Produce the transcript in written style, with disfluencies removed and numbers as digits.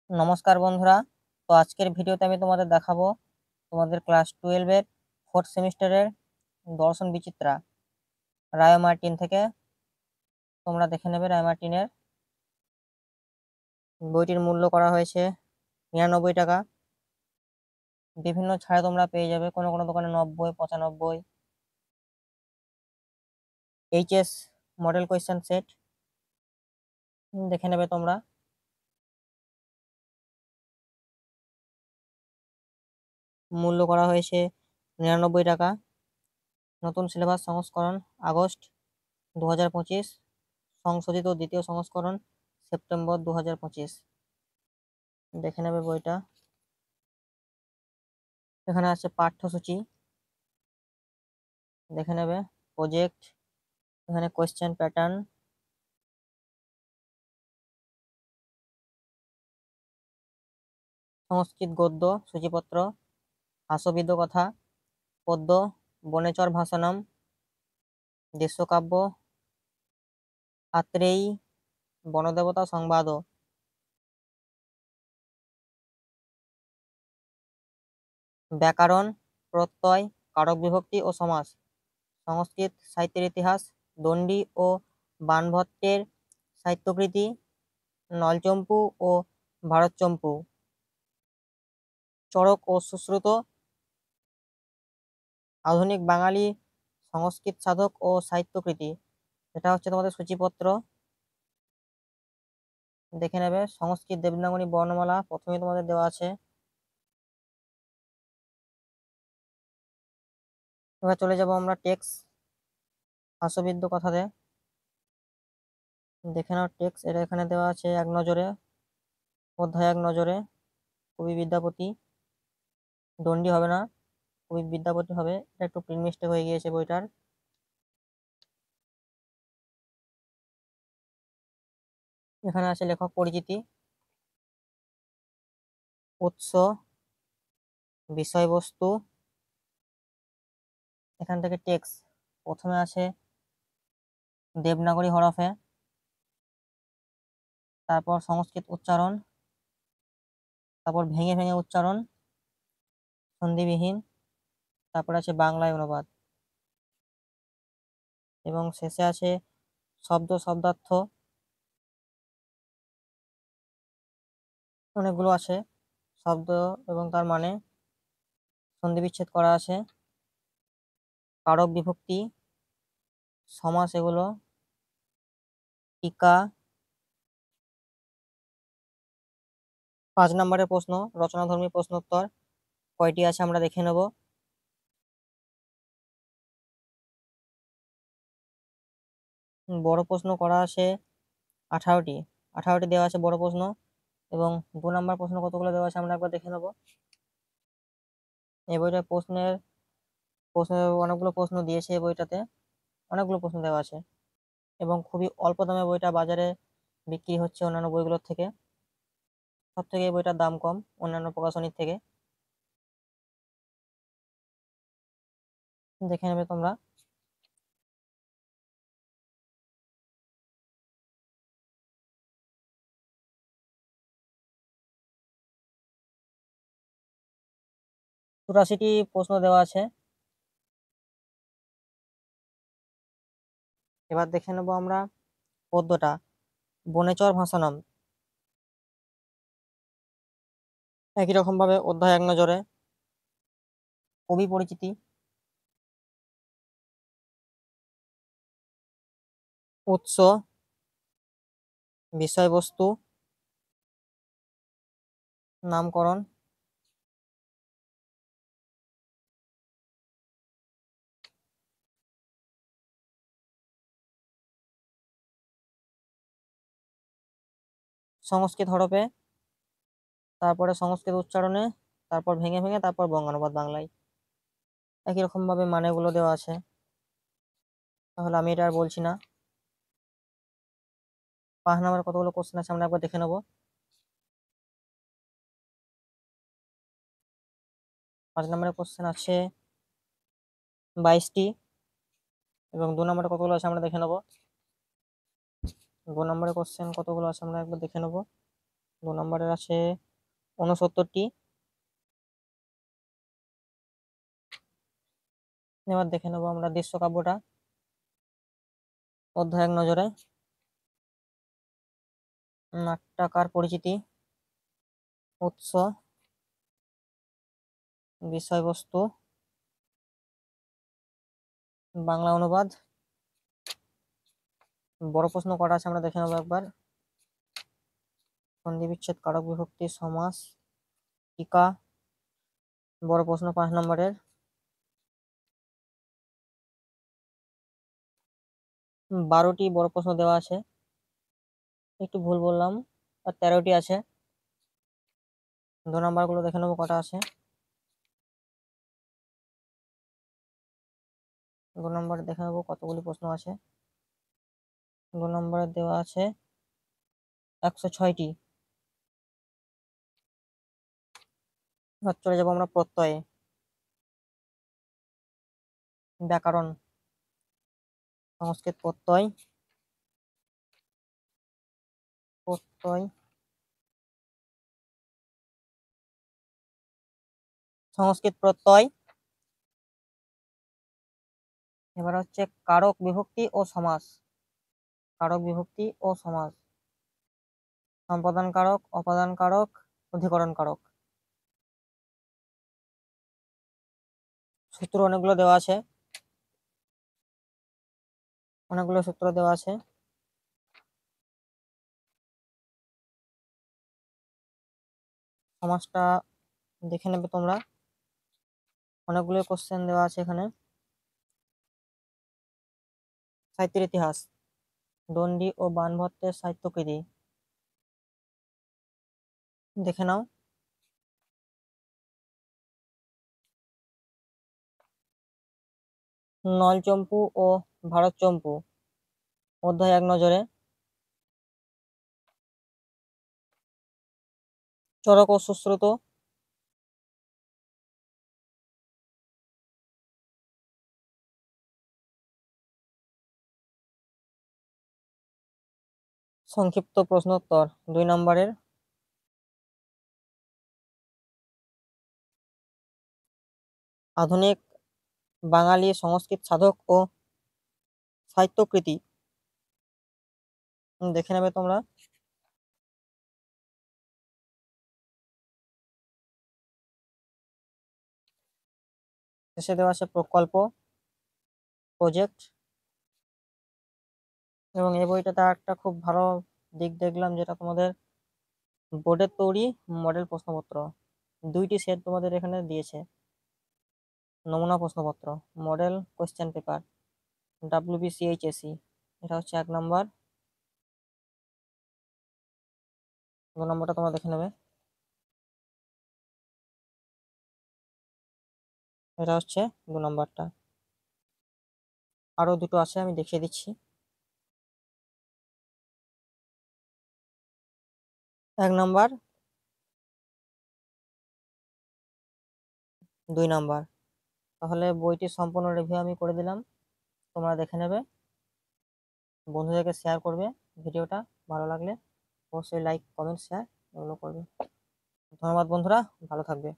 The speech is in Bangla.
নমস্কার বন্ধুরা। তো আজকের ভিডিওতে আমি তোমাদের দেখাবো তোমাদের ক্লাস 12-এর 4th সেমিস্টারের দর্শন বিচিত্রা রায় মার্টিন থেকে। তোমরা দেখে নেবে রায় মার্টিনের বইটির মূল্য করা হয়েছে 99 টাকা। বিভিন্ন ছাড়ে তোমরা পেয়ে যাবে, কোনো কোনো দোকানে 90, 95। এইচএস মডেল কোয়েশ্চেন সেট দেখে নেবে তোমরা। মূল্য করা হয়েছে 99 টাকা। নতুন সিলেবাস সংস্করণ আগস্ট 2025, সংশোধিত দ্বিতীয় সংস্করণ সেপ্টেম্বর 2025। দেখে নেবে বইটা। এখানে আছে পাঠ্যসূচি, দেখে নেবে প্রজেক্ট, এখানে কোয়েশ্চেন প্যাটার্ন, সংস্কৃত গদ্য সূচিপত্র, হাস্যবিদ কথা, পদ্য, বনেচর ভাষানাম, দেশকাব্য, আত্রেয়ী, বনদেবতা সংবাদ, ব্যাকরণ, প্রত্যয়, কারক বিভক্তি ও সমাস, সংস্কৃত সাহিত্যের ইতিহাস, দণ্ডী ও বাণভট্টের সাহিত্যকৃতি, নলচম্পু ও ভারতচম্পু, চরক ও সুশ্রুত, আধুনিক বাঙালি সংস্কৃত সাধক ও সাহিত্যকৃতি। এটা হচ্ছে তোমাদের সূচিপত্র, দেখে নেবে। সংস্কৃত দেবনাগরী বর্ণমালা প্রথমে তোমাদের দেওয়া আছে। এবার চলে যাব আমরা টেক্সট হাস্যবিদ্য কথাতে। দেখে নাও টেক্সট, এটা এখানে দেওয়া আছে এক নজরে, অধ্যায় এক নজরে। কবি বিদ্যাপতি, দণ্ডী হবে না, কবি বিদ্যাপতি হবে। এটা একটু প্রিন্ট মিস্টেক হয়ে গিয়েছে বইটার। এখানে আছে লেখক পরিচিতি, উৎস, বিষয়বস্তু। এখান থেকে টেক্সট প্রথমে আছে দেবনাগরী হরফে, তারপর সংস্কৃত উচ্চারণ, তারপর ভেঙে ভেঙে উচ্চারণ সন্ধিবিহীন, তারপর আছে বাংলায় অনুবাদ, এবং শেষে আছে শব্দ শব্দার্থ। অনেকগুলো আছে শব্দ এবং তার মানে সন্ধি বিচ্ছেদ করা আছে, কারক বিভক্তি, সমাস, এগুলো টিকা। 5 নম্বরের প্রশ্ন, রচনাধর্মী প্রশ্নোত্তর কয়টি আছে আমরা দেখে নেব। বড় প্রশ্ন করা আছে 18টি, 18টি দেওয়া আছে বড় প্রশ্ন। এবং 2 নম্বর প্রশ্ন কতগুলো দেওয়া আছে আমরা একবার দেখে নেব। এই বইটার প্রশ্ন অনেকগুলো প্রশ্ন দিয়েছে, এই বইটাতে অনেকগুলো প্রশ্ন দেওয়া আছে এবং খুবই অল্প দামে বইটা বাজারে বিক্রি হচ্ছে অন্যান্য বইগুলোর থেকে। সব থেকে এই বইটার দাম কম অন্যান্য প্রকাশনীর থেকে। দেখে নেবে তোমরা। চুরাশিটি প্রশ্ন দেওয়া আছে। এবার দেখে নেবো আমরা পদ্যটা, বনেচর ভাষানাম। একই রকম ভাবে অধ্যায় এক নজরে, কবি পরিচিতি, উৎস, বিষয়বস্তু, নামকরণ, সংস্কৃত হরফে, তারপরে সংস্কৃত উচ্চারণে, তারপর ভেঙে ভেঙে, তারপর বঙ্গানুবাদ বাংলায়। একই রকম ভাবে মানেগুলো দেওয়া আছে, তাহলে আমি এটা আর বলছি না। 5 নম্বরে কতগুলো কোশ্চেন আছে আমরা একবার দেখে নেবো। 5 নম্বরে কোশ্চেন আছে 22টি, এবং 2 নম্বরে কতগুলো আছে আমরা দেখে নেবো। 2 নম্বরে কোশ্চেন কতগুলো আছে আমরা একবার দেখে নেবো। 2 নম্বরের আছে 69টি। এবার দেখে নেবো আমরা দৃশ্যকাব্যটা। অধ্যায় 1 নজরে। নাট্যকার পরিচিতি, উৎস, বিষয়বস্তু, বাংলা অনুবাদ। বড় প্রশ্ন কটা আছে আমরা দেখে নেবো একবার। সন্ধি বিচ্ছেদ, কারক বিভক্তি, সমাস, টিকা। বড় প্রশ্ন 5 নম্বরের। 12টি বড় প্রশ্ন দেওয়া আছে, একটু ভুল বললাম, আর 13টি আছে। 2 নম্বর গুলো দেখে নেবো কটা আছে। 2 নম্বরে দেখে নেবো কতগুলি প্রশ্ন আছে। 2 নম্বরে দেওয়া আছে 106টি। এবার চলে যাবো আমরা প্রত্যয়ে। ব্যাকরণ, সংস্কৃত প্রত্যয়, প্রত্যয়, সংস্কৃত প্রত্যয়। এবার হচ্ছে কারক বিভক্তি ও সমাস। কারক বিভক্তি ও সমাস, সম্পাদন কারক, অপাদান কারক, অধিকরণ কারক। সূত্র অনেকগুলো দেওয়া আছে, অনেকগুলো সূত্র দেওয়া আছে। সমাসটা দেখে নেবে তোমরা, অনেকগুলো কোশ্চেন দেওয়া আছে এখানে। সাহিত্যের ইতিহাস, দণ্ডী ও বাণভট্টের সাহিত্যকৃতি দেখে নাও। নলচম্পু ও ভারতচম্পু, অধ্যায় 1 নজরে। চরক ও সুশ্রুত, সংক্ষিপ্ত প্রশ্নোত্তর 2 নম্বরের। আধুনিক বাঙালি সংস্কৃত সাধক ও সাহিত্যকৃতি দেখে নেবে তোমরা। শেষে দেওয়া আছে প্রকল্প, প্রজেক্ট। এবং এই বইটাতে একটা খুব ভালো দিক দেখলাম, যেটা তোমাদের বোর্ডের তৈরি মডেল প্রশ্নপত্র 2টি সেট তোমাদের এখানে দিয়েছে। নমুনা প্রশ্নপত্র, মডেল কোশ্চেন পেপার, WBCHSE। এটা হচ্ছে 1 নম্বর। 2 নম্বরটা তোমরা দেখে নেবে। এটা হচ্ছে 2 নম্বরটা। আরো দুটো আছে, আমি দেখিয়ে দিচ্ছি। 1 নম্বর, 2 নম্বর। তাহলে বইটি সম্পূর্ণ রিভিউ আমি করে দিলাম, তোমরা দেখে নেবে, বন্ধুদেরকে শেয়ার করবে। ভিডিওটা ভালো লাগলে অবশ্যই লাইক, কমেন্ট, শেয়ার এগুলো করবে। ধন্যবাদ বন্ধুরা, ভালো থাকবে।